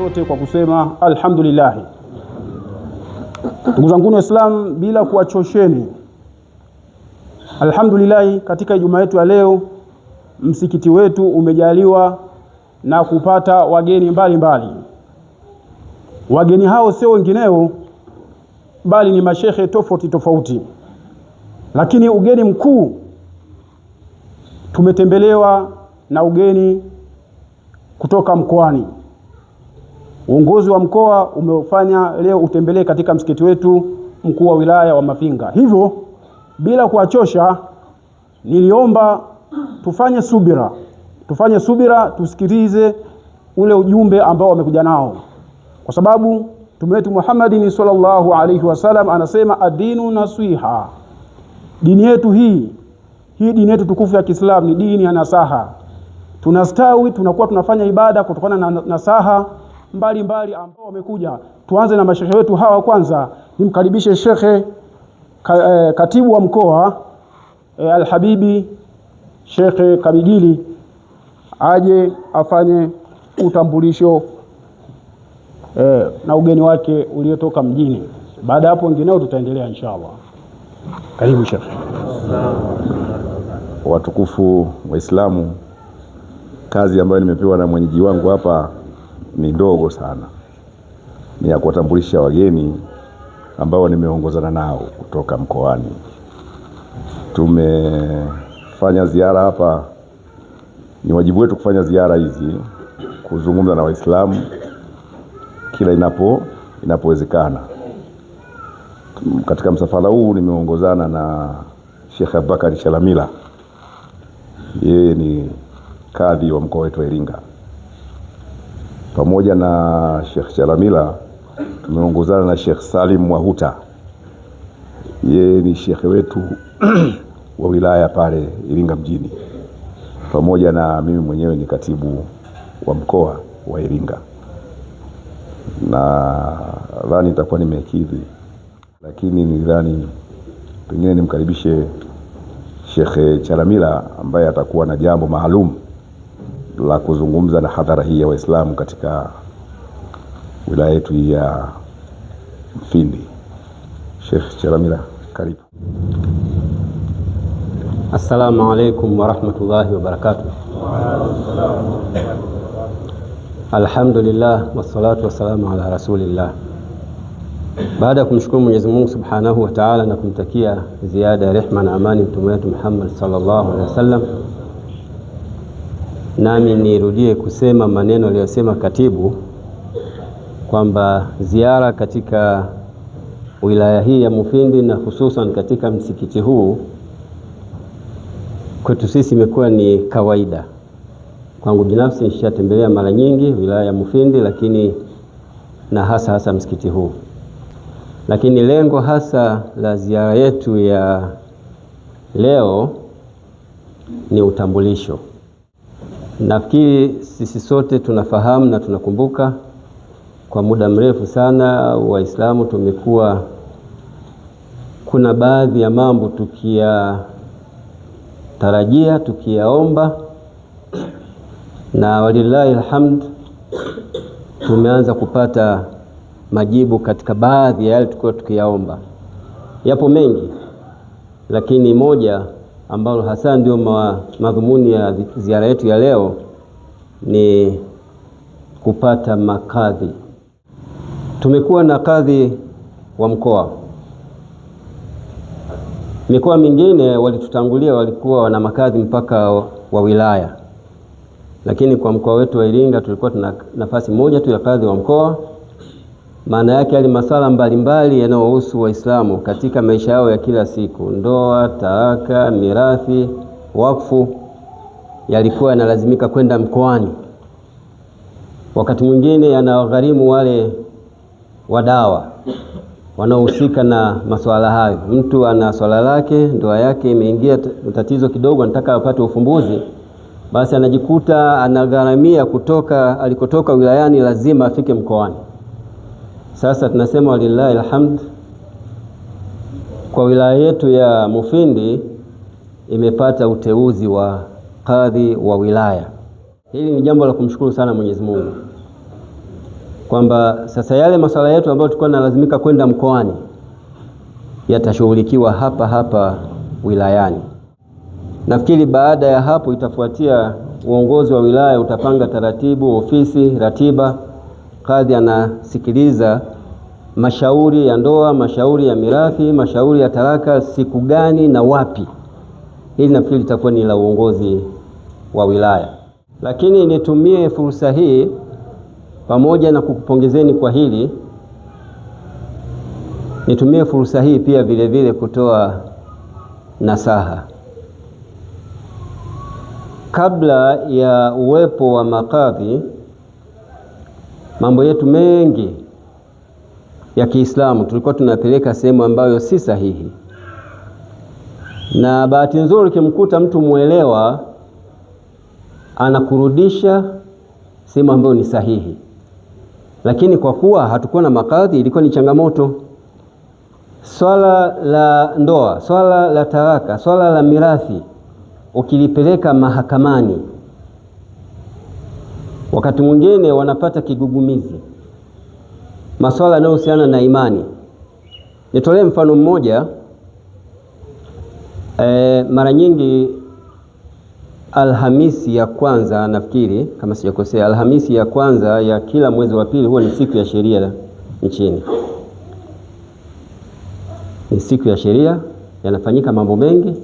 sote kwa kusema alhamdulillah. Ndugu zangu Waislamu, bila kuwachosheni, alhamdulillah, katika Ijumaa yetu ya leo msikiti wetu umejaliwa na kupata wageni mbalimbali. Wageni hao sio wengineo bali ni mashehe tofauti tofauti, lakini ugeni mkuu tumetembelewa na ugeni kutoka mkoani. Uongozi wa mkoa umefanya leo utembelee katika msikiti wetu mkuu wa wilaya wa Mafinga. Hivyo bila kuwachosha, niliomba tufanye subira tusikilize ule ujumbe ambao wamekuja nao, kwa sababu Mtume wetu Muhammad sallallahu alaihi wasallam anasema ad-dinu nasiha. Dini yetu hii dini yetu tukufu ya Kiislamu ni dini ya nasaha. Tunastawi, tunakuwa tunafanya ibada kutokana na nasaha mbalimbali ambao wamekuja. Tuanze na mashehe wetu hawa. Kwanza nimkaribishe shekhe katibu wa mkoa Al-Habibi Shekhe Kabigili aje afanye utambulisho na ugeni wake uliotoka mjini. Baada hapo wengineo tutaendelea inshallah. Karibu shekhe. Watukufu Waislamu, kazi ambayo nimepewa na mwenyeji wangu hapa ni ndogo sana. Ni ya kuwatambulisha wageni ambao nimeongozana nao kutoka mkoani. Tumefanya ziara hapa, ni wajibu wetu kufanya ziara hizi, kuzungumza na Waislamu kila inapowezekana. Katika msafara huu nimeongozana na Sheikh Abubakar Chalamila. Yeye ni kadhi wa mkoa wetu wa Iringa. Pamoja na Sheikh Chalamila tumeongozana na Sheikh Salim Mwahuta. Yeye ni shekhe wetu wa wilaya pale Iringa mjini. Pamoja na mimi mwenyewe ni katibu wa mkoa wa Iringa. Na dhani itakuwa nimekidhi, lakini nidhani pengine nimkaribishe Sheikh Chalamila ambaye atakuwa na jambo maalum la kuzungumza na hadhara hii ya Waislamu katika wilaya yetu ya Mfindi. Sheikh Chalamila, karibu. Assalamu alaikum wa rahmatullahi wa barakatuh. Alhamdulillah wassalatu wassalamu ala rasulillah. Baada ya kumshukuru Mwenyezi Mungu Subhanahu wa Ta'ala na kumtakia ziada ya rehema na amani mtume wetu Muhammad sallallahu alaihi wasallam, nami nirudie kusema maneno aliyosema katibu kwamba ziara katika wilaya hii ya Mufindi na hususan katika msikiti huu kwetu sisi imekuwa ni kawaida. Kwangu binafsi nishatembelea mara nyingi wilaya ya Mufindi, lakini na hasa msikiti huu. Lakini lengo hasa la ziara yetu ya leo ni utambulisho. Nafikiri sisi sote tunafahamu na tunakumbuka kwa muda mrefu sana Waislamu tumekuwa kuna baadhi ya mambo tukiyatarajia, tukiyaomba, na walillahi alhamd tumeanza kupata majibu katika baadhi ya yale tulikuwa tukiyaomba. Yapo mengi, lakini moja ambalo hasa ndio madhumuni ya ziara yetu ya leo ni kupata makadhi. Tumekuwa na kadhi wa mkoa. Mikoa mingine walitutangulia walikuwa wana makadhi mpaka wa wilaya, lakini kwa mkoa wetu wa Iringa tulikuwa tuna nafasi moja tu ya kadhi wa mkoa. Maana yake yale masala mbalimbali yanayohusu Waislamu katika maisha yao ya kila siku, ndoa, talaka, mirathi, wakfu, yalikuwa yanalazimika kwenda mkoani. Wakati mwingine yanawagharimu wale wadawa wanaohusika na masuala hayo. Mtu ana swala lake, ndoa yake imeingia tatizo kidogo, anataka apate ufumbuzi, basi anajikuta anagharamia kutoka alikotoka wilayani, lazima afike mkoani. Sasa tunasema walillahi alhamd, kwa wilaya yetu ya Mufindi imepata uteuzi wa kadhi wa wilaya. Hili ni jambo la kumshukuru sana Mwenyezi Mungu. kwamba sasa yale masuala yetu ambayo tulikuwa tunalazimika kwenda mkoani yatashughulikiwa hapa hapa wilayani. Nafikiri baada ya hapo itafuatia uongozi wa wilaya utapanga taratibu, ofisi, ratiba. Kadhi anasikiliza mashauri ya ndoa, mashauri ya mirathi, mashauri ya talaka, siku gani na wapi. Hili nafikiri litakuwa ni la uongozi wa wilaya. Lakini nitumie fursa hii pamoja na kukupongezeni kwa hili, nitumie fursa hii pia vile vile kutoa nasaha. Kabla ya uwepo wa makadhi, mambo yetu mengi ya Kiislamu tulikuwa tunapeleka sehemu ambayo si sahihi, na bahati nzuri kimkuta mtu muelewa anakurudisha sehemu ambayo ni sahihi. Lakini kwa kuwa hatukuwa na makadhi, ilikuwa ni changamoto. Swala la ndoa, swala la talaka, swala la mirathi ukilipeleka mahakamani, wakati mwingine wanapata kigugumizi. Masuala yanayohusiana na imani, nitolee mfano mmoja. Mara nyingi Alhamisi ya kwanza, nafikiri kama sijakosea, Alhamisi ya kwanza ya kila mwezi wa pili huwa ni siku ya sheria nchini. Ni siku ya sheria, yanafanyika mambo mengi,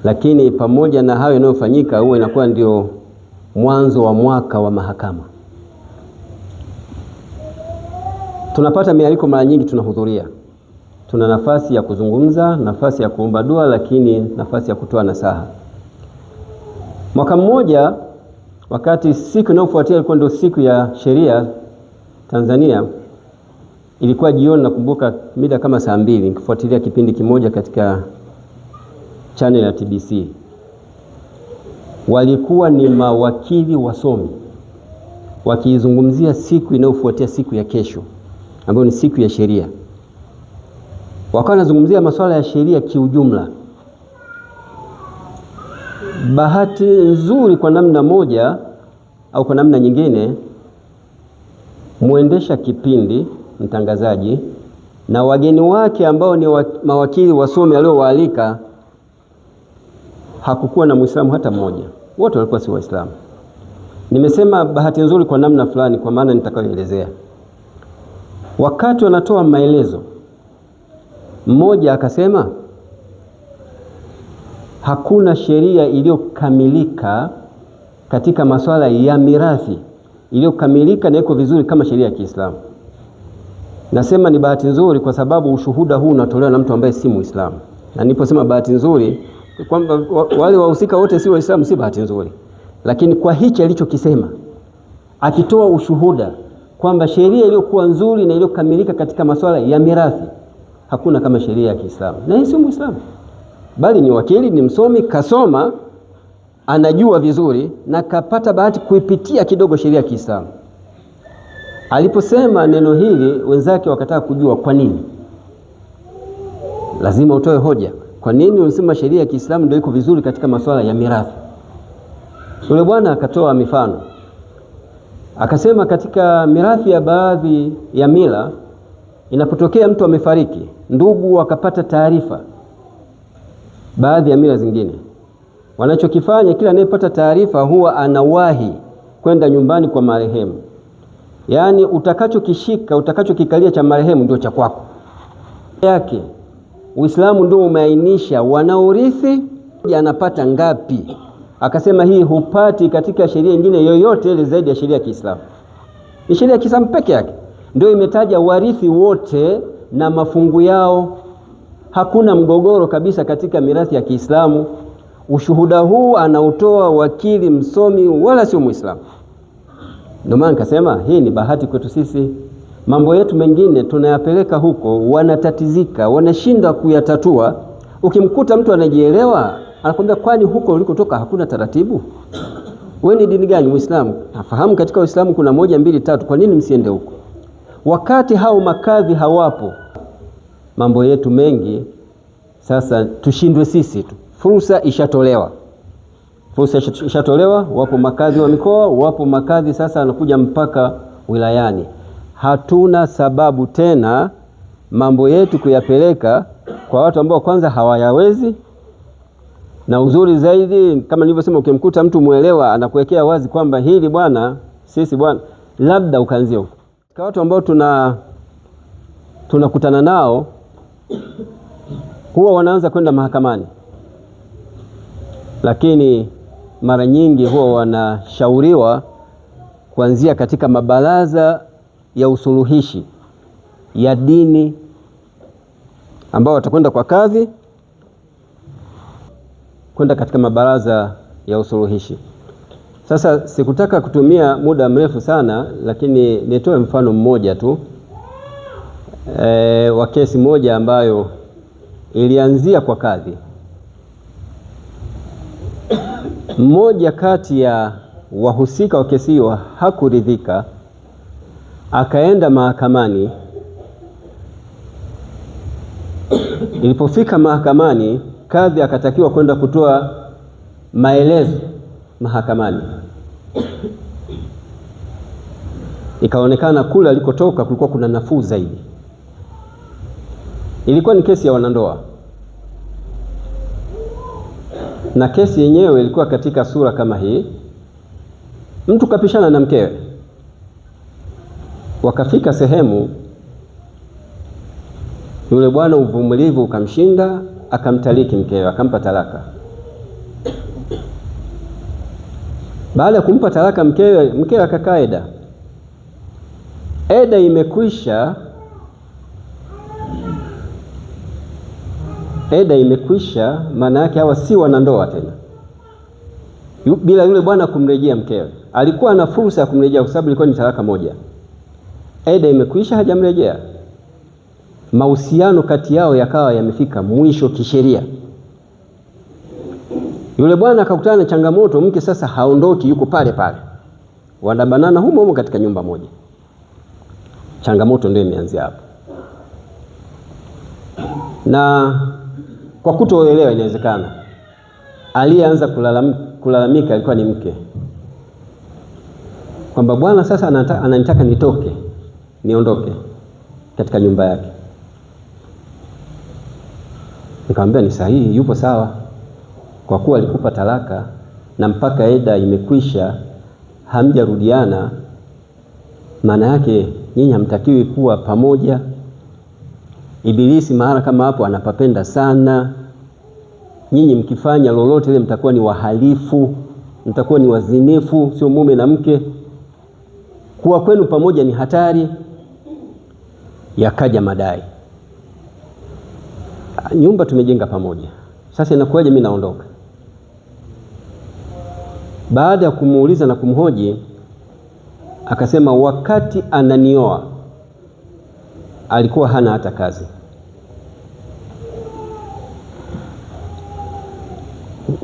lakini pamoja na hayo yanayofanyika huwa inakuwa ndio mwanzo wa mwaka wa mahakama. Tunapata mialiko mara nyingi, tunahudhuria. Tuna nafasi ya kuzungumza, nafasi ya kuomba dua, lakini nafasi ya kutoa nasaha. Mwaka mmoja, wakati siku inayofuatia ilikuwa ndio siku ya sheria Tanzania, ilikuwa jioni, nakumbuka mida kama saa 2, nikifuatilia kipindi kimoja katika channel ya TBC. Walikuwa ni mawakili wasomi wakizungumzia siku inayofuatia siku ya kesho, ambayo ni siku ya sheria. Wakawa wanazungumzia masuala ya sheria kiujumla. Bahati nzuri kwa namna moja au kwa namna nyingine, muendesha kipindi, mtangazaji, na wageni wake ambao ni mawakili wasomi aliowaalika, hakukuwa na Muislamu hata mmoja. Wote walikuwa si Waislamu. Nimesema bahati nzuri kwa namna fulani kwa maana nitakayoelezea. Wakati wanatoa maelezo, mmoja akasema hakuna sheria iliyokamilika katika masuala ya mirathi iliyokamilika na iko vizuri kama sheria ya Kiislamu. Nasema ni bahati nzuri kwa sababu ushuhuda huu unatolewa na mtu ambaye si Muislamu. Na niliposema bahati nzuri kwamba wale wahusika wote si Waislamu, si bahati nzuri. Lakini kwa hichi alichokisema, akitoa ushuhuda kwamba sheria iliyokuwa nzuri na iliyokamilika katika masuala ya mirathi hakuna kama sheria ya Kiislamu. Na yeye si Muislamu, bali ni wakili, ni msomi, kasoma, anajua vizuri na kapata bahati kuipitia kidogo sheria ya Kiislamu. Aliposema neno hili, wenzake wakataka kujua kwa nini. Lazima utoe hoja. Kwa nini unasema sheria ya Kiislamu ndio iko vizuri katika masuala ya mirathi? Yule bwana akatoa mifano. Akasema katika mirathi ya baadhi ya mila, inapotokea mtu amefariki, ndugu wakapata taarifa, baadhi ya mila zingine wanachokifanya, kila anayepata taarifa huwa anawahi kwenda nyumbani kwa marehemu. Yaani utakachokishika, utakachokikalia cha marehemu ndio cha kwako yake. Uislamu ndio umeainisha wanaurithi anapata ngapi. Akasema hii hupati katika sheria nyingine yoyote ile zaidi ya sheria ya Kiislamu. Ni sheria ya Kiislamu peke yake ndio imetaja warithi wote na mafungu yao. Hakuna mgogoro kabisa katika mirathi ya Kiislamu. Ushuhuda huu anautoa wakili msomi wala sio Muislamu. Ndio maana nikasema hii ni bahati kwetu sisi. Mambo yetu mengine tunayapeleka huko, wanatatizika, wanashinda kuyatatua. Ukimkuta mtu anajielewa, anakuambia kwani huko ulikotoka hakuna taratibu? Wewe ni dini gani? Muislamu. Nafahamu katika Uislamu kuna 1, 2, 3, kwa nini msiende huko? Wakati hao makadhi hawapo, mambo yetu mengi sasa tushindwe sisi tu. Fursa ishatolewa. Fursa ishatolewa, wapo makadhi wa mikoa, wapo makadhi sasa anakuja mpaka wilayani. Hatuna sababu tena mambo yetu kuyapeleka kwa watu ambao kwanza hawayawezi, na uzuri zaidi kama nilivyosema, ukimkuta mtu muelewa anakuwekea wazi kwamba hili bwana, sisi bwana, labda ukaanzia huko. Kwa watu ambao tunakutana nao huwa wanaanza kwenda mahakamani, lakini mara nyingi huwa wanashauriwa kuanzia katika mabaraza ya usuluhishi ya dini, ambao watakwenda kwa kadhi, kwenda katika mabaraza ya usuluhishi. Sasa sikutaka kutumia muda mrefu sana, lakini nitoe mfano mmoja tu wa kesi moja ambayo ilianzia kwa kadhi. Mmoja kati ya wahusika wa kesi hiyo hakuridhika, akaenda mahakamani. Ilipofika mahakamani, kadhi akatakiwa kwenda kutoa maelezo mahakamani. Ikaonekana kule alikotoka kulikuwa kuna nafuu zaidi. Ilikuwa ni kesi ya wanandoa, na kesi yenyewe ilikuwa katika sura kama hii. Mtu kapishana na mkewe, wakafika sehemu, yule bwana uvumilivu ukamshinda, akamtaliki mkewe, akampa talaka. Baada ya kumpa talaka mkewe akakaa eda. Eda imekwisha, maana yake hawa si wanandoa tena. Bila yule bwana kumrejea mkewe. Alikuwa na fursa ya kumrejea kwa sababu ilikuwa ni talaka moja. Eda imekwisha, hajamrejea. Mahusiano kati yao yakawa yamefika mwisho kisheria. Yule bwana akakutana na changamoto, mke sasa haondoki, yuko pale pale. Wanabanana humo katika nyumba moja. Changamoto ndio imeanzia hapo. Na kwa kutoelewa, inawezekana aliyeanza kulalamika alikuwa ni mke, kwamba bwana sasa ananitaka niondoke katika nyumba yake. Nikamwambia ni sahihi, yupo sawa, kwa kuwa alikupa talaka na mpaka eda imekwisha, hamjarudiana, maana yake nyinyi hamtakiwi kuwa pamoja. Ibilisi mahali kama hapo anapapenda sana. Nyinyi mkifanya lolote ile mtakuwa ni wahalifu, mtakuwa ni wazinifu, sio mume na mke. Kuwa kwenu pamoja ni hatari. Yakaja madai, nyumba tumejenga pamoja, sasa inakuwaje mimi naondoka? Baada ya kumuuliza na kumhoji, akasema wakati ananioa alikuwa hana hata kazi.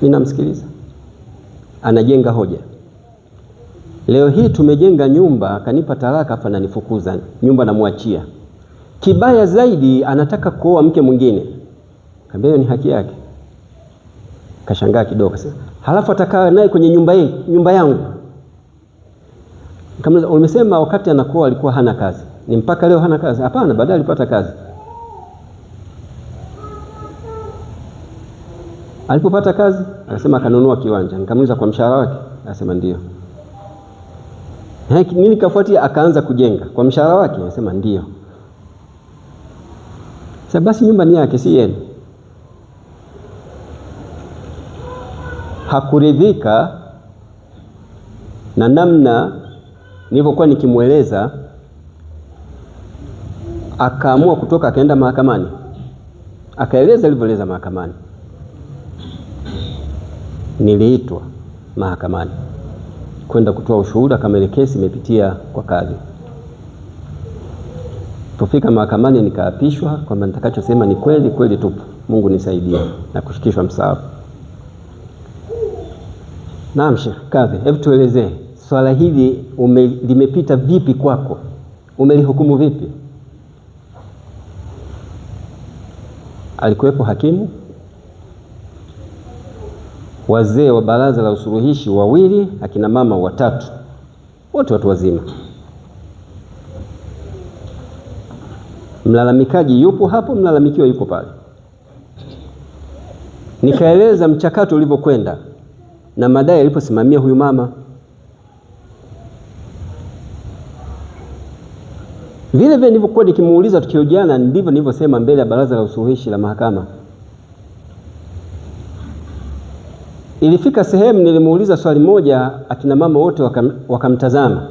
Ninamsikiliza, anajenga hoja. Leo hii tumejenga nyumba, akanipa talaka, afa ananifukuza nyumba, namwachia. Kibaya zaidi anataka kuoa mke mwingine. Kaambia ni haki yake. Kashangaa kidogo sasa. Halafu atakaa naye kwenye nyumba yangu. Kama umesema wakati anakuwa alikuwa hana kazi, ni mpaka leo hana kazi? Hapana, baadaye alipata kazi. Alipopata kazi akasema akanunua kiwanja. Nikamuuliza kwa mshahara wake, akasema ndio. Nini kafuatia? Akaanza kujenga kwa mshahara wake, akasema ndio. Sasa basi nyumba ni yake, si yenu. Hakuridhika na namna nilivyokuwa nikimweleza, akaamua kutoka, akaenda mahakamani, akaeleza alivyoeleza mahakamani. Niliitwa mahakamani kwenda kutoa ushuhuda kama ile kesi imepitia kwa kadhi. Tufika mahakamani, nikaapishwa kwamba nitakachosema ni kweli kweli tupu. Mungu nisaidie, na kushikishwa msahafu. Naam Sheikh Kadhi, hebu tuelezee swala hili limepita vipi kwako? Umelihukumu vipi? Alikuwepo hakimu, wazee wa baraza la usuluhishi 2, akina mama 3, wote watu wazima. Mlalamikaji yupo hapo, mlalamikiwa yupo pale. Nikaeleza mchakato ulivyokwenda na madai aliposimamia huyu mama. Vile vile nilivyokuwa nikimuuliza tukihojiana, ndivyo nilivyosema mbele ya baraza la usuluhishi la mahakama. Ilifika sehemu nilimuuliza swali moja, akina mama wote wakamtazama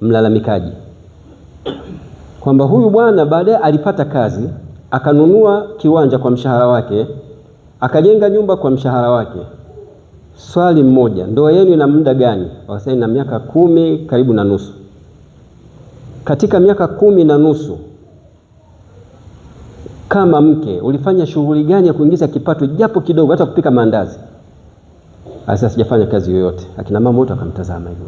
mlalamikaji, kwamba huyu bwana baadaye alipata kazi, akanunua kiwanja kwa mshahara wake, akajenga nyumba kwa mshahara wake. Swali mmoja, ndoa yenu ina muda gani? Wakasema ina miaka 10 karibu na nusu. Katika miaka 10 na nusu, kama mke ulifanya shughuli gani ya kuingiza kipato japo kidogo, hata kupika maandazi? Sasa sijafanya kazi yoyote. Akina mama wote wakamtazama hivyo.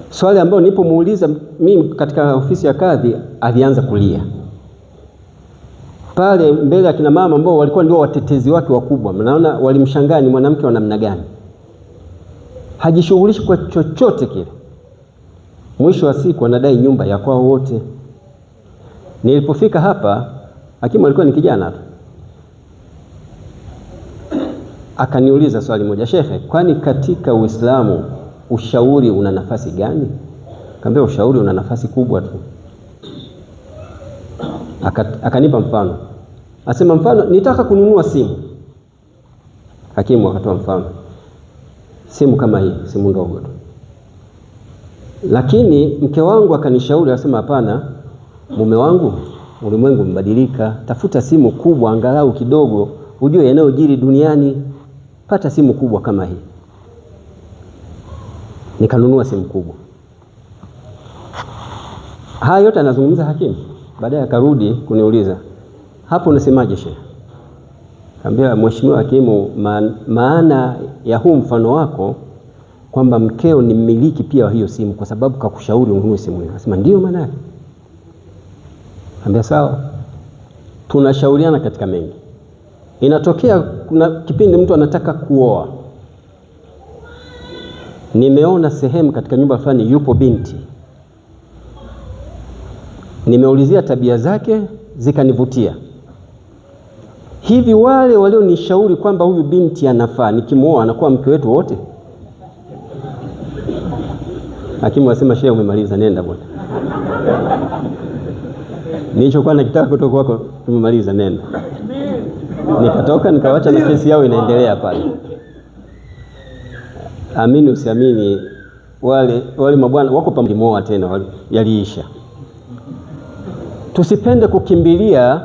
Swali ambalo nilipomuuliza mimi katika ofisi ya kadhi, alianza kulia pale mbele ya kina mama ambao walikuwa ndio watetezi wake wakubwa. Mnaona walimshangaa ni mwanamke wa namna gani, hajishughulishi kwa chochote kile. Mwisho wa siku anadai nyumba ya kwao wote. Nilipofika hapa, hakimu alikuwa ni kijana tu, akaniuliza swali moja, shekhe, kwani katika Uislamu ushauri una nafasi gani? Kaambia ushauri una nafasi kubwa tu. Akanipa mfano, asema mfano, nitaka kununua simu. Hakimu akatoa mfano, simu kama hii, simu ndogo tu, lakini mke wangu akanishauri, akasema hapana mume wangu, ulimwengu mbadilika, tafuta simu kubwa angalau kidogo ujue yanayojiri duniani, pata simu kubwa kama hii. Nikanunua simu kubwa. Haya yote anazungumza hakimu. Baadaye akarudi kuniuliza, hapo unasemaje shehe? Kaambia mheshimiwa hakimu, maana ya huu mfano wako kwamba mkeo ni mmiliki pia wa hiyo simu kwa sababu kakushauri ununue simu hiyo. Anasema ndio maana yake. Kaambia sawa, tunashauriana katika mengi. Inatokea kuna kipindi mtu anataka kuoa, nimeona sehemu katika nyumba fulani yupo binti, nimeulizia tabia zake zikanivutia. Hivi wale walionishauri kwamba huyu binti anafaa nikimuoa anakuwa mke wetu wote? Hakimu asema shehe, umemaliza, nenda bwana. Nilichokuwa nakitaka kutoka kwako tumemaliza, nenda. Nikatoka nikawacha na kesi yao inaendelea pale. Amini usiamini, wale mabwana wako pamoja tena, yaliisha. Tusipende kukimbilia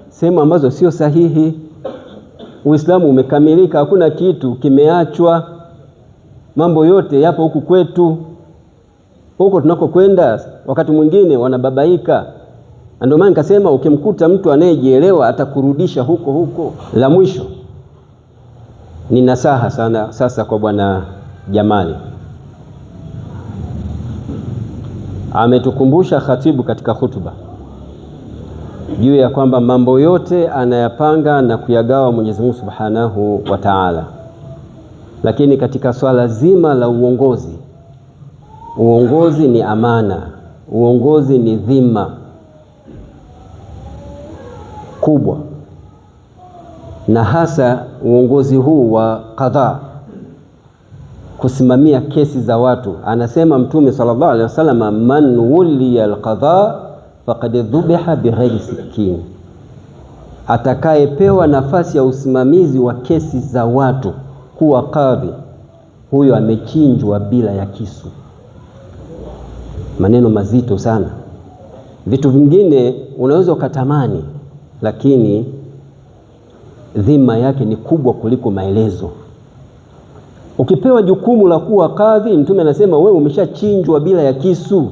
sehemu ambazo sio sahihi. Uislamu umekamilika, hakuna kitu kimeachwa. Mambo yote yapo huku kwetu. Huko tunakokwenda wakati mwingine wanababaika. Ndio maana nikasema ukimkuta mtu anayejielewa atakurudisha huko huko. La mwisho ni nasaha sana sasa kwa bwana Jamali. Ametukumbusha khatibu katika hutuba juu ya kwamba mambo yote anayapanga na kuyagawa Mwenyezi Mungu Subhanahu wa Ta'ala, lakini katika swala zima la uongozi, uongozi ni amana, uongozi ni dhima kubwa, na hasa uongozi huu wa qadha, kusimamia kesi za watu. Anasema Mtume sallallahu alaihi wasallam, man wuliya alqadha faqad dhubiha bighairi sikin, atakayepewa nafasi ya usimamizi wa kesi za watu kuwa kadhi, huyo amechinjwa bila ya kisu. Maneno mazito sana. Vitu vingine unaweza ukatamani, lakini dhima yake ni kubwa kuliko maelezo. Ukipewa jukumu la kuwa kadhi, Mtume anasema wewe umeshachinjwa bila ya kisu.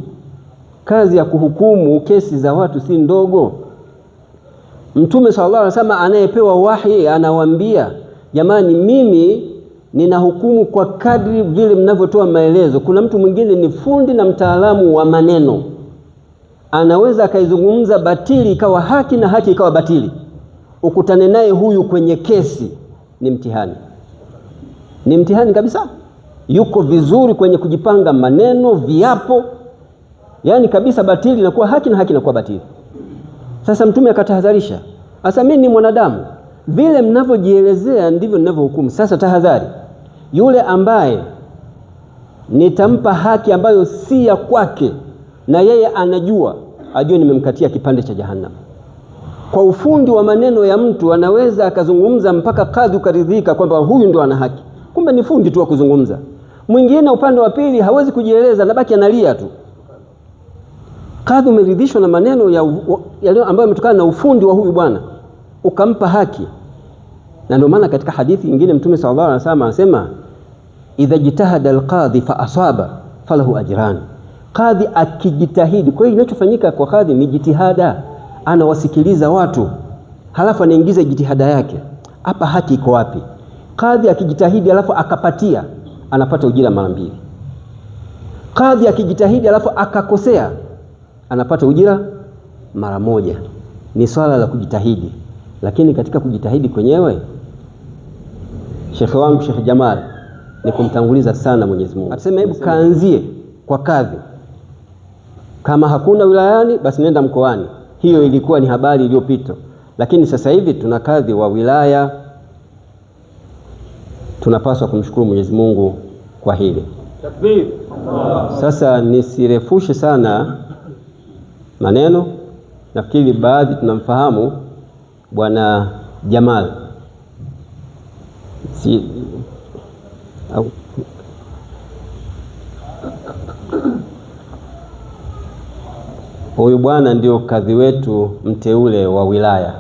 Kazi ya kuhukumu kesi za watu si ndogo. Mtume sallallahu alaihi wasallam anayepewa wahi anawaambia, jamani, mimi ninahukumu kwa kadri vile mnavyotoa maelezo. Kuna mtu mwingine ni fundi na mtaalamu wa maneno, anaweza akaizungumza batili ikawa haki na haki ikawa batili. Ukutane naye huyu kwenye kesi, ni mtihani. Ni mtihani kabisa. Yuko vizuri kwenye kujipanga maneno, viapo, Yaani kabisa batili inakuwa haki na haki inakuwa batili. Sasa Mtume akatahadharisha, sasa mimi ni mwanadamu, vile mnavyojielezea ndivyo ninavyohukumu. Sasa tahadhari, yule ambaye nitampa haki ambayo si ya kwake na yeye anajua, ajue nimemkatia kipande cha jahannam. Kwa ufundi wa maneno ya mtu anaweza akazungumza mpaka kadhi ukaridhika kwamba huyu ndo ana haki, kumbe ni fundi tu wa kuzungumza. Mwingine upande wa pili hawezi kujieleza, nabaki analia tu. Kadhi umeridhishwa na maneno ya ambayo yametokana na ufundi wa huyu bwana, ukampa haki. Na ndio maana katika hadithi nyingine Mtume sallallahu alaihi wasallam anasema, idha jitahada alqadhi fa asaba falahu ajran. Kadhi akijitahidi, kwa hiyo inachofanyika kwa kadhi ni jitihada, anawasikiliza watu halafu anaingiza jitihada yake, hapa haki iko wapi. Kadhi akijitahidi halafu akapatia, anapata ujira mara mbili. Kadhi akijitahidi halafu akakosea, anapata ujira mara moja. Ni swala la kujitahidi. Lakini katika kujitahidi kwenyewe, shekhe wangu Sheikh Jamal ni kumtanguliza sana Mwenyezi Mungu. Atasema hebu kaanzie kwa kadhi, kama hakuna wilayani basi nenda mkoani. Hiyo ilikuwa ni habari iliyopita, lakini sasa hivi tuna kadhi wa wilaya. Tunapaswa kumshukuru Mwenyezi Mungu kwa hili. Takbir. Sasa nisirefushe sana maneno, nafikiri baadhi tunamfahamu Bwana Jamal. Huyu bwana ndio kadhi wetu mteule wa wilaya.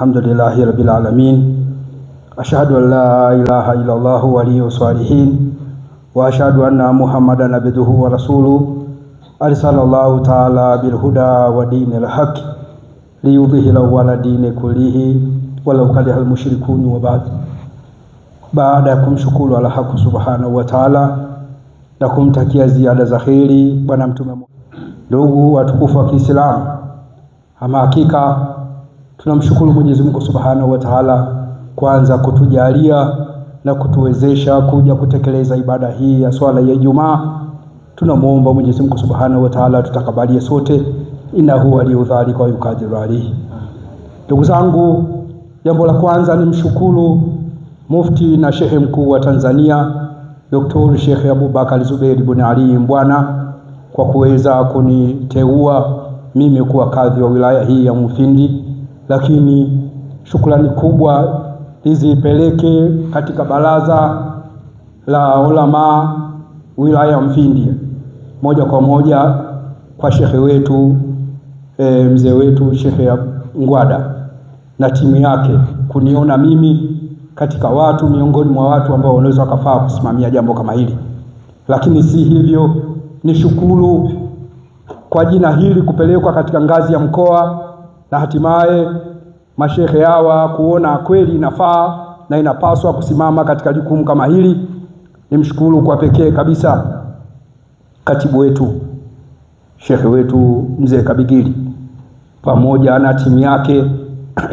Alhamdulillahi rabbil alamin. Ashhadu an la ilaha illa Allah waliyus salihin wa ashhadu anna Muhammadan abduhu wa rasuluhu arsalallahu ta'ala bil huda wa dinil haqq liyudhhirahu ala dini kullihi walau karihal mushrikun. Wa ba'd. Baada ya kumshukuru Allah subhanahu wa ta'ala na kumtakia ziada za kheri bwana Mtume. Ndugu watukufu wa Kiislamu, ama hakika tunamshukuru Mwenyezi Mungu subhanahu wa ta'ala kwanza kutujalia na kutuwezesha kuja kutekeleza ibada hii ya swala ya Ijumaa. Tunamuomba Mwenyezi Mungu subhanahu wa ta'ala tutakabalie sote, innahu waliyudhalika wa yuqadiru alayhi. Ndugu zangu, jambo la kwanza ni mshukuru Mufti na Shehe Mkuu wa Tanzania Dr. Sheikh Abubakar Zubeir ibn Ali Mbwana kwa kuweza kuniteua mimi kuwa kadhi wa wilaya hii ya Mufindi. Lakini shukrani kubwa izipeleke katika baraza la ulama wilaya ya Mufindi, moja kwa moja kwa shekhe wetu mzee wetu Sheikh Ngwada na timu yake kuniona mimi katika watu miongoni mwa watu ambao wanaweza wakafaa kusimamia jambo kama hili. Lakini si hivyo, ni shukuru kwa jina hili kupelekwa katika ngazi ya mkoa na hatimaye mashehe hawa kuona kweli inafaa na inapaswa kusimama katika jukumu kama hili. Nimshukuru kwa pekee kabisa katibu wetu shekhe wetu mzee Kabigili pamoja na timu yake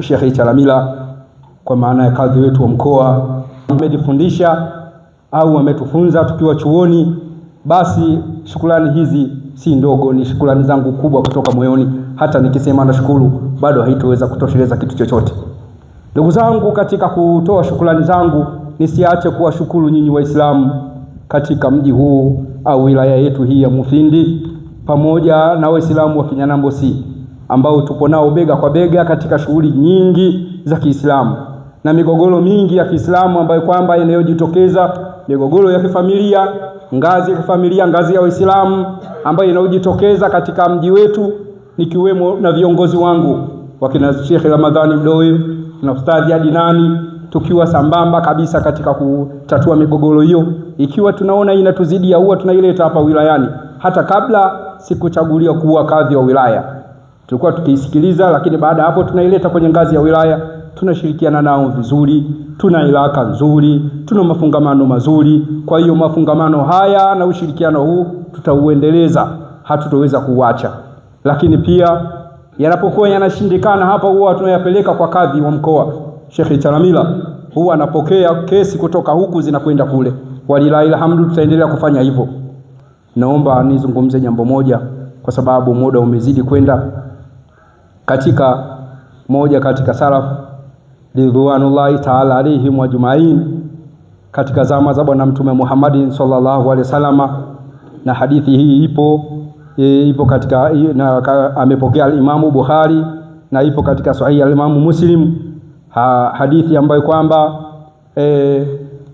Sheikh Chalamila, kwa maana ya kadhi wetu wa mkoa. Wamejifundisha au wametufunza tukiwa chuoni, basi shukrani hizi si ndogo, ni shukrani zangu kubwa kutoka moyoni. Hata nikisema nashukuru bado haitoweza kutosheleza kitu chochote. Ndugu zangu, katika kutoa shukrani zangu nisiache kuwashukuru nyinyi Waislamu katika mji huu au wilaya yetu hii ya Mufindi, pamoja na Waislamu wa Kinyanambo si ambao tupo nao bega kwa bega katika shughuli nyingi za Kiislamu na migogoro mingi ya Kiislamu ambayo kwamba inayojitokeza, migogoro ya kifamilia, ngazi ya kifamilia, ngazi ya Waislamu ambayo inayojitokeza katika mji wetu, nikiwemo na viongozi wangu wakina Sheikh Ramadhani Mdoyo na Ustadhi Adinani, tukiwa sambamba kabisa katika kutatua migogoro hiyo. Ikiwa tunaona inatuzidia, huwa tunaileta hapa wilayani. Hata kabla sikuchaguliwa kuwa kadhi wa wilaya tulikuwa tukiisikiliza, lakini baada hapo tunaileta kwenye ngazi ya wilaya. Tunashirikiana nao vizuri, tuna ilaka nzuri, tuna mafungamano mazuri. Kwa hiyo mafungamano haya na ushirikiano huu tutauendeleza, hatutoweza kuacha. Lakini pia yanapokuwa yanashindikana hapa, huwa tunayapeleka kwa kadhi wa mkoa Sheikh Chalamila huwa anapokea kesi kutoka huku zinakwenda kule. Walilahi alhamdu, tutaendelea kufanya hivyo. Naomba nizungumze jambo moja kwa sababu muda umezidi kwenda. Katika moja katika salaf ridwanullahi ta'ala alaihim ajma'in, katika zama za Bwana Mtume Muhammad sallallahu alaihi wasallam, na hadithi hii ipo katika na amepokea al-Imamu Bukhari na ipo katika sahihi al-Imamu Muslim, hadithi ambayo kwamba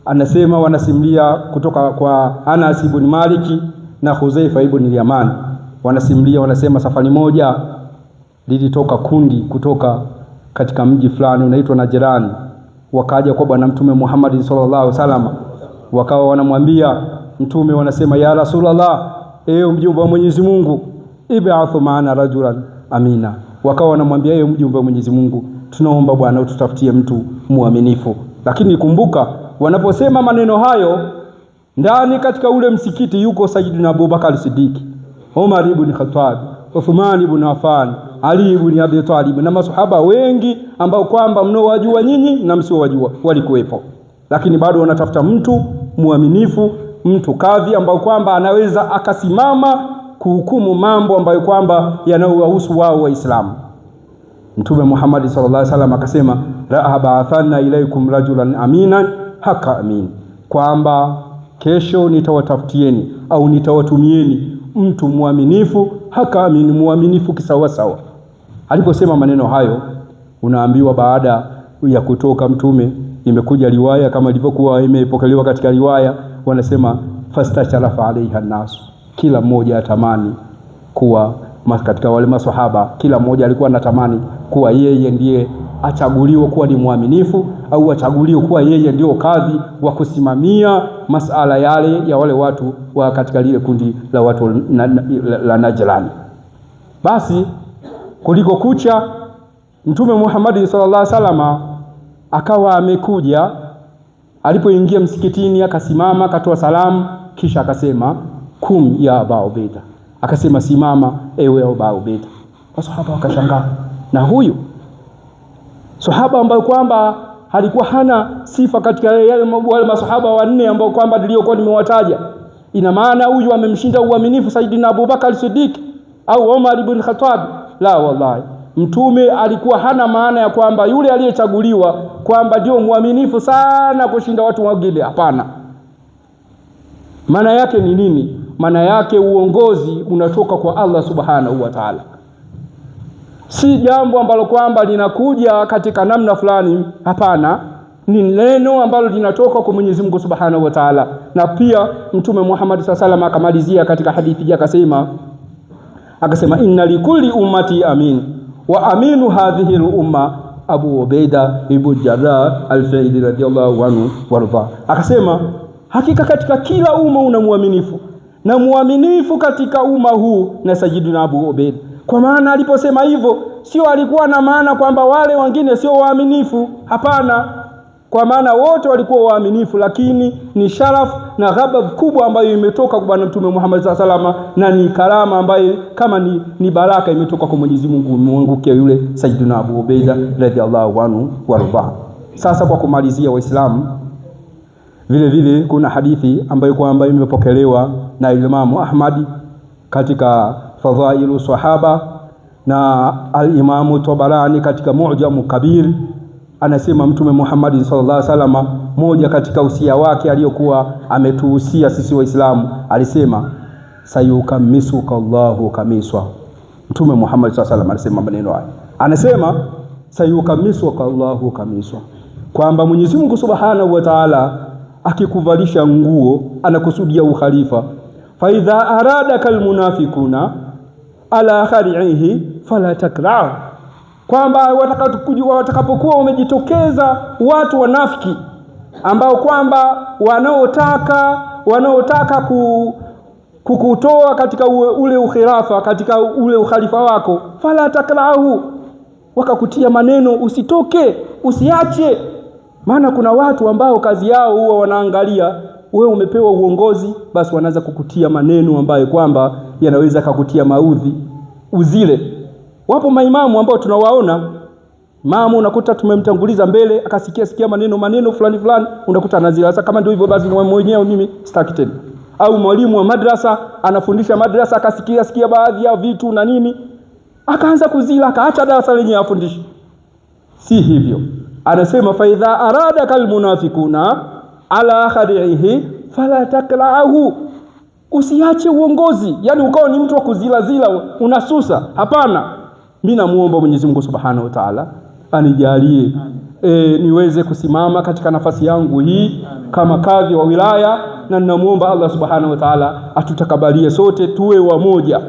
anasema wanasimulia kutoka kwa Anas ibn Maliki na Huzaifa ibn Yaman. Wanasimulia, wanasema safari moja lilitoka kundi kutoka katika mji fulani unaitwa Najran, wakaja kwa Bwana Mtume Muhammad sallallahu alaihi wasallam, wakawa wanamwambia Mtume, wanasema ya Rasulullah, ewe mjumbe wa Mwenyezi Mungu, ib'athu ma'ana rajulan amina. Wakawa wanamwambia ewe mjumbe wa Mwenyezi Mungu, tunaomba Bwana ututafutie mtu muaminifu. Lakini kumbuka, wanaposema maneno hayo, ndani katika ule msikiti yuko Sayyidina Abubakar Siddiq, Umar ibn Khattab, Uthman ibn Affan, Ali ibn Abi Talib na masahaba wengi ambao kwamba mnaowajua nyinyi na msiowajua walikuwepo. Lakini bado wanatafuta mtu muaminifu, mtu kadhi ambao kwamba anaweza akasimama kuhukumu mambo ambayo kwamba yanayowahusu wao Waislamu. Mtume Muhammad sallallahu alaihi wasallam akasema, ba'athana ilaikum rajulan aminan haka amin, kwamba kesho nitawatafutieni au nitawatumieni mtu muaminifu haka amin, muaminifu kisawa sawa. Aliposema maneno hayo, unaambiwa baada ya kutoka Mtume, imekuja riwaya kama ilivyokuwa imepokelewa katika riwaya, wanasema fastasharafa alaiha nasu, kila mmoja atamani kuwa katika wale maswahaba, kila mmoja alikuwa anatamani kuwa yeye ndiye achaguliwe kuwa ni muaminifu, au achaguliwe kuwa yeye ndio kadhi wa kusimamia masala yale ya wale watu wa katika lile kundi la watu la Najrani. Basi kuliko kucha, Mtume Muhammad sallallahu alaihi wasallam akawa amekuja. Alipoingia msikitini akasimama, akatoa salamu, kisha akasema kum ya Aba Ubaida, akasema simama ewe Aba Ubaida. Masahaba wakashangaa, na huyu sahaba ambaye kwamba alikuwa hana sifa katika wale masahaba wanne ambao kwamba niliokuwa nimewataja, ina maana huyu amemshinda uaminifu Saidina Abubakar Siddiq au Umar ibn Khattab? La, wallahi, Mtume alikuwa hana maana ya kwamba yule aliyechaguliwa kwamba ndio muaminifu sana kushinda watu wengine. Hapana. Maana yake ni nini? Maana yake uongozi unatoka kwa Allah subhanahu wa ta'ala, si jambo ambalo kwamba linakuja katika namna fulani. Hapana, ni neno ambalo linatoka kwa Mwenyezi Mungu subhanahu wa ta'ala. Na pia Mtume Muhammad sallallahu alaihi wasallam akamalizia katika hadithi akasema inna likulli ummati amin wa aminu hadhihi al-umma Abu Ubaida ibn Jarrah al-Fayli radhiyallahu anhu warda. Akasema hakika katika kila umma una muaminifu, na muaminifu katika umma huu na Sayyidina Abu Ubaida. Kwa maana aliposema hivyo, sio alikuwa na maana kwamba wale wengine sio waaminifu. Hapana, kwa maana wote walikuwa waaminifu, lakini ni sharaf na ghadhab kubwa ambayo imetoka kwa Bwana Mtume Muhammad sallallahu alaihi wasallam, na ni karama ambayo kama ni baraka imetoka kwa Mwenyezi Mungu muangukia yule Sayyidina Abu Ubaida radhiallahu anhu warda. Sasa kwa kumalizia, Waislamu, vile vile kuna hadithi ambayo kwamba imepokelewa na Imam Ahmad katika Fadhailu Sahaba na al-Imam Tabarani katika Mu'jam Kabir. Anasema Mtume Muhammad sallallahu alaihi wasallam, moja katika usia wake aliyokuwa ametuhusia sisi Waislamu, alisema sayukamisuka Allahu kamiswa. Mtume Muhammad sallallahu alaihi wasallam alisema maneno haya, anasema sayukamisuka Allahu kamiswa, kwamba Mwenyezi Mungu subhanahu wa ta'ala akikuvalisha nguo anakusudia ukhalifa. Fa idha aradaka almunafiquna ala khari'ihi fala takra'u, kwamba watakapokuwa umejitokeza watu wanafiki ambao kwamba wanaotaka kukutoa katika ule ukhilafa, katika ule ukhalifa wako, fala takra'u, wakakutia maneno usitoke, usiache. Maana kuna watu ambao kazi yao huwa wanaangalia wewe umepewa uongozi, basi wanaanza kukutia maneno ambayo kwamba yanaweza kukutia maudhi uzile. Wapo maimamu ambao tunawaona Imamu unakuta tumemtanguliza mbele akasikia maneno fulani, unakuta anazila. Sasa kama ndio hivyo basi mwenyewe mimi sitaki tena. Au mwalimu wa madrasa anafundisha madrasa akasikia baadhi ya vitu na nini, akaanza kuzila, akaacha darasa lenyewe afundishe. Si hivyo. Anasema fa idha arada kal munafiquna ala khadihi fala takla'ahu. Usiache uongozi, yani ukao ni mtu wa kuzila unasusa. Hapana. Mimi namuomba Mwenyezi Mungu Subhanahu wa Ta'ala anijalie niweze kusimama katika nafasi yangu hii kama kadhi wa wilaya, na ninamuomba Allah Subhanahu wa Ta'ala atutakabalie sote tuwe wamoja.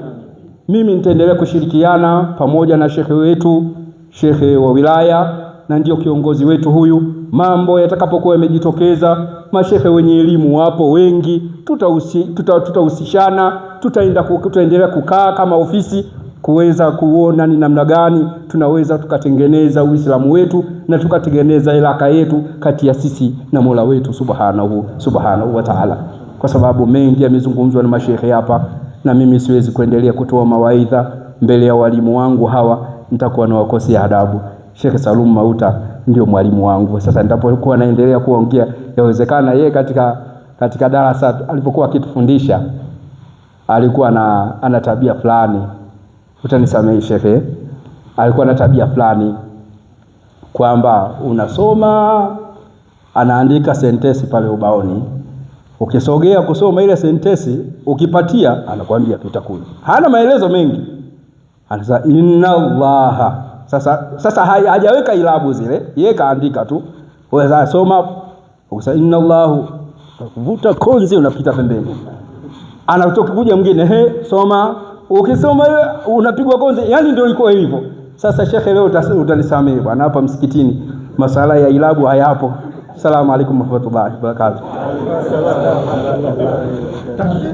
Mimi nitaendelea kushirikiana pamoja na shekhe wetu, shekhe wa wilaya, na ndio kiongozi wetu huyu. Mambo yatakapokuwa yamejitokeza, mashekhe wenye elimu wapo wengi, tutahusishana, tutaendelea kukaa kama ofisi kuweza kuona ni namna gani tunaweza tukatengeneza Uislamu wetu na tukatengeneza ilaka yetu kati ya sisi na Mola wetu subhanahu wa Ta'ala. Kwa sababu mengi yamezungumzwa na mashekhe hapa, na mimi siwezi kuendelea kutoa mawaidha mbele ya walimu wangu hawa, nitakuwa na wakosea adabu. Sheikh Salum Mauta ndio mwalimu wangu. Sasa nitapokuwa naendelea kuongea, yawezekana yeye katika darasa alipokuwa akitufundisha alikuwa ana tabia fulani. Utanisamehe shekhe, alikuwa na tabia fulani kwamba unasoma, anaandika sentensi pale ubaoni, ukisogea kusoma ile sentensi ukipatia anakuambia tutakula. Hana maelezo mengi. Anasema inna Allaha. Sasa hajaweka ilabu zile, yeye kaandika tu. Wewe soma, ukisema inna Allahu, kuvuta konzi unapita pembeni. Anatoka kuja mwingine, soma. Ukisoma ile unapigwa konzi, yani ndio ilikuwa hivyo. Sasa shekhe, leo utanisamehe bwana, hapa msikitini masala ya ilabu hayapo. Assalamu alaykum warahmatullahi wabarakatuh.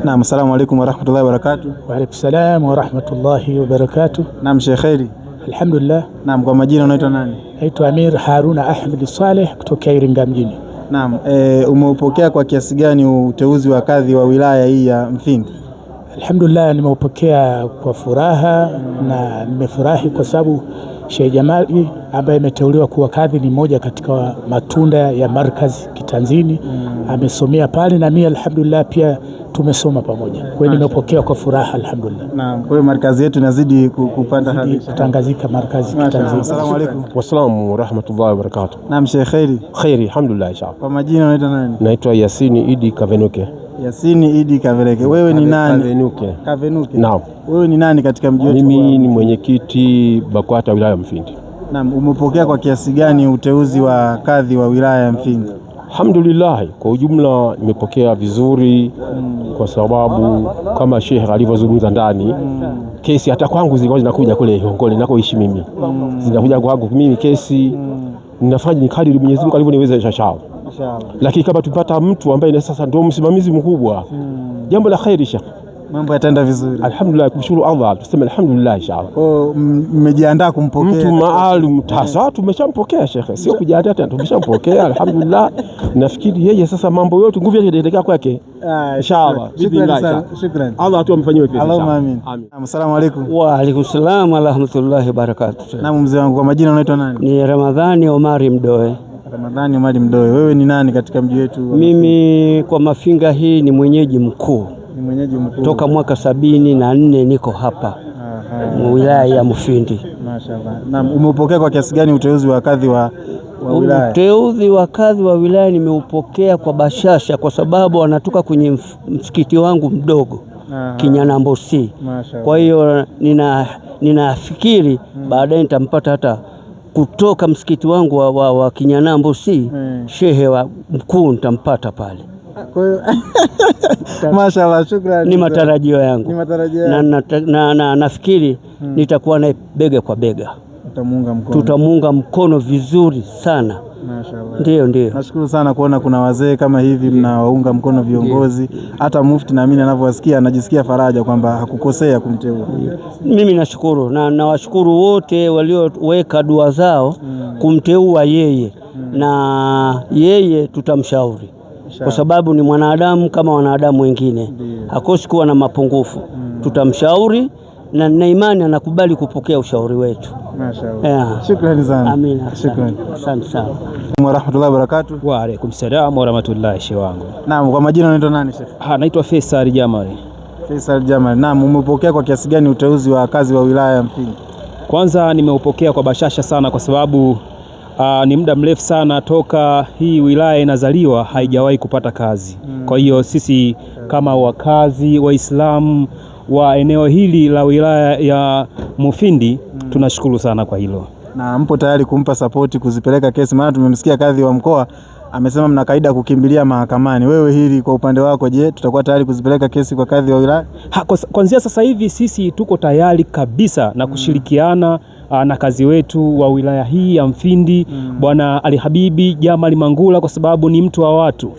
Naam, assalamu alaykum warahmatullahi wabarakatuh. Wa alaykum salaam warahmatullahi wabarakatuh. Naam, Sheikh Khairi. Alhamdulillah. Naam, kwa majina unaitwa nani? Naitwa Amir Haruna Ahmed Saleh kutoka Iringa mjini. Naam, umeupokea kwa kiasi gani uteuzi wa kadhi wa wilaya hii ya Mfindi? Alhamdulillah, nimeupokea kwa furaha na nimefurahi kwa sababu Sheikh Jamali ambaye ameteuliwa kuwa kadhi ni moja katika matunda ya markazi Kitanzini. Amesomea pale na mimi alhamdulillah pia tumesoma pamoja. Kwa hiyo nimepokea kwa furaha alhamdulillah. Naam, kwa hiyo markazi yetu inazidi kupanda hadhi, kutangazika markazi Kitanzini. Asalamu alaykum. Wasalamu warahmatullahi wabarakatuh. Naam, Sheikh Khairi. Khairi, alhamdulillah inshallah. Kwa majina unaitwa nani? Naitwa Yasini Idi Kavenuke. Yasini Idi Kavenuke. Wewe ni nani? Kavenuke. Naam. Wewe ni nani katika mji wetu? Mimi ni mwenyekiti BAKWATA wilaya ya Mfindi. Naam, umepokea kwa kiasi gani uteuzi wa kadhi wa wilaya ya Mfindi? Alhamdulillah, kwa ujumla nimepokea vizuri kwa sababu kama Sheikh alivyozungumza ndani, kesi hata kwangu zilikuwa zinakuja kule Hongole nakoishi mimi. Zinakuja kwangu mimi kesi ninafanya ni kadri Mwenyezi Mungu alivyoniwezesha inshallah. Lakini kama tupata mtu ambaye sasa ndio msimamizi mkubwa, jambo la khairi Sheikh, mambo yataenda vizuri. Alhamdulillah, kushukuru Allah, tuseme alhamdulillah inshallah. Mmejiandaa kumpokea mtu maalum? Sasa tumeshampokea Sheikh, sio kujiandaa tena, tumeshampokea alhamdulillah. Nafikiri yeye sasa mambo yote nguvu yake itaelekea kwake inshallah. Shukrani. Allah atuamfanyie pesa. Allahumma amin. Assalamu alaykum. Wa alaykum salaam wa rahmatullahi wa barakatuh. Naam, mzee wangu, kwa majina unaitwa nani? Ni Ramadhani Omari Mdoe. Ramadhani Omari Mdoe. Wewe ni nani katika mji wetu? Mimi kwa Mafinga hii ni mwenyeji mkuu. Ni mwenyeji mkuu. Toka mwaka 74 niko hapa. Wilaya ya Mfindi. Mashaallah. Naam, umeupokea kwa kiasi gani uteuzi wa kadhi wa wilaya? Uteuzi wa kadhi wa wilaya nimeupokea kwa bashasha kwa sababu wanatoka kwenye msikiti wangu mdogo Kinyanambosi. Kwa hiyo ninafikiri baadaye nitampata hata kutoka msikiti wangu wa Kinyanambosi, shehe wa mkuu nitampata pale. Kwa hiyo mashaallah, shukrani. Ni matarajio yangu. Ni matarajio yangu. Na nafikiri nitakuwa naye bega kwa bega. Tutamuunga mkono vizuri sana. Mashaallah. Ndio. Nashukuru sana kuona kuna wazee kama hivi mnawaunga mkono viongozi. Hata mufti na mimi anavyowasikia anajisikia faraja kwamba hakukosea kumteua. Mimi nashukuru na nawashukuru wote walioweka dua zao kumteua yeye. Na yeye tutamshauri kwa sababu ni mwanadamu kama wanadamu wengine, hakosi kuwa na mapungufu. Tutamshauri na nina imani anakubali kupokea ushauri wetu. Mashaallah. Shukrani sana. Amina. Shukrani. Asante sana. Wa rahmatullahi wa barakatuh. Wa alaikum salam wa rahmatullahi shehe wangu. Naam, kwa majina unaitwa nani Sheikh? Naitwa Faisal Jamali. Faisal Jamali. Naam, umepokea kwa kiasi gani uteuzi wa kazi wa wilaya ya Mfindi? Kwanza nimeupokea kwa bashasha sana kwa sababu ni muda mrefu sana toka hii wilaya inazaliwa haijawahi kupata kazi. Kwa hiyo sisi kama wakazi Waislamu wa eneo hili la wilaya ya Mufindi tunashukuru sana kwa hilo. Na mpo tayari kumpa sapoti kuzipeleka kesi? Maana tumemsikia kadhi wa mkoa amesema mna kaida kukimbilia mahakamani. Wewe hili kwa upande wako, je, tutakuwa tayari kuzipeleka kesi kwa kadhi wa wilaya? Kuanzia sasa hivi sisi tuko tayari kabisa na kushirikiana na kazi wetu wa wilaya hii ya Mfindi Bwana Ali Habibi Jamali Mangula, kwa sababu ni mtu wa watu.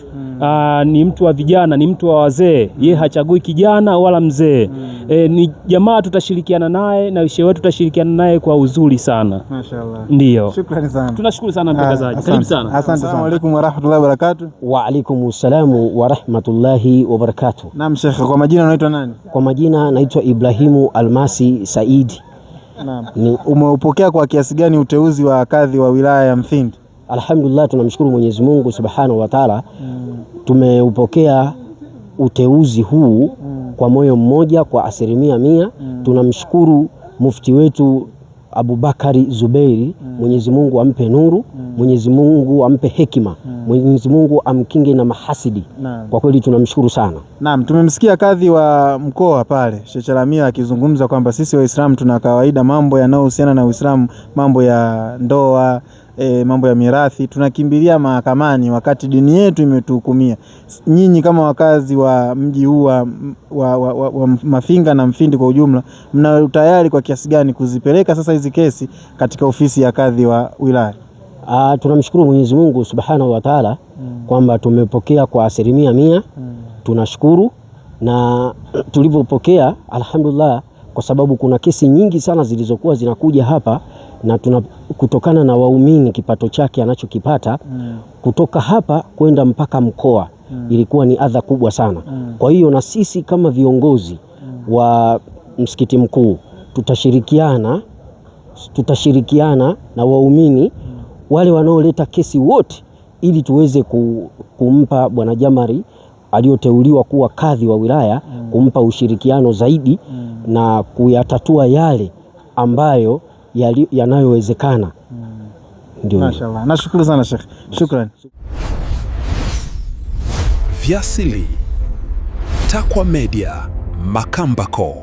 Ni mtu wa vijana, ni mtu wa wazee. Yeye hachagui kijana wala mzee. Ni jamaa, tutashirikiana naye na shehe wetu tutashirikiana naye kwa uzuri sana. Mashaallah. Ndio. Shukrani sana. Tunashukuru sana mtangazaji. Karibu sana. Asante sana. Assalamu alaykum wa rahmatullahi wa barakatuh. Wa alaykum salamu wa rahmatullahi wa barakatuh. Naam Sheikh, kwa majina unaitwa nani? Kwa majina naitwa Ibrahimu Almasi Saidi. Naam. Umeupokea kwa kiasi gani uteuzi wa kadhi wa wilaya ya Mfindi? Alhamdulillah, tunamshukuru Mwenyezi Mungu Subhanahu wa Ta'ala. Tumeupokea uteuzi huu kwa moyo mmoja, kwa 100%. Tunamshukuru mufti wetu Abubakari Zubeiri, Mwenyezi Mungu ampe nuru, Mwenyezi Mungu ampe hekima, Mwenyezi Mungu amkinge na mahasidi. Kwa kweli tunamshukuru sana. Naam, tumemsikia kadhi wa mkoa pale Sheikh Chalamila akizungumza kwamba sisi Waislamu tuna kawaida mambo yanayohusiana na Uislamu, mambo ya ndoa, mambo ya mirathi tunakimbilia mahakamani wakati dini yetu imetuhukumia. Nyinyi kama wakazi wa mji huu wa Mafinga na Mfindi kwa ujumla, mna tayari kwa kiasi gani kuzipeleka sasa hizi kesi katika ofisi ya kadhi wa wilaya? Tunamshukuru Mwenyezi Mungu Subhanahu wa Ta'ala kwamba tumepokea kwa 100%. Tunashukuru, na tulivyopokea alhamdulillah, kwa sababu kuna kesi nyingi sana zilizokuwa zinakuja hapa, na kutokana na waumini kipato chake anachokipata kutoka hapa kwenda mpaka mkoa ilikuwa ni adha kubwa sana. Kwa hiyo na sisi kama viongozi wa msikiti mkuu tutashirikiana na waumini wale wanaoleta kesi wote, ili tuweze kumpa Bwana Jamali aliyoteuliwa kuwa kadhi wa wilaya, kumpa ushirikiano zaidi na kuyatatua yale ambayo yanayowezekana. Ndio. Mashaallah. Nashukuru sana Sheikh. Shukrani. Vyasili Takwa Media, Makambako.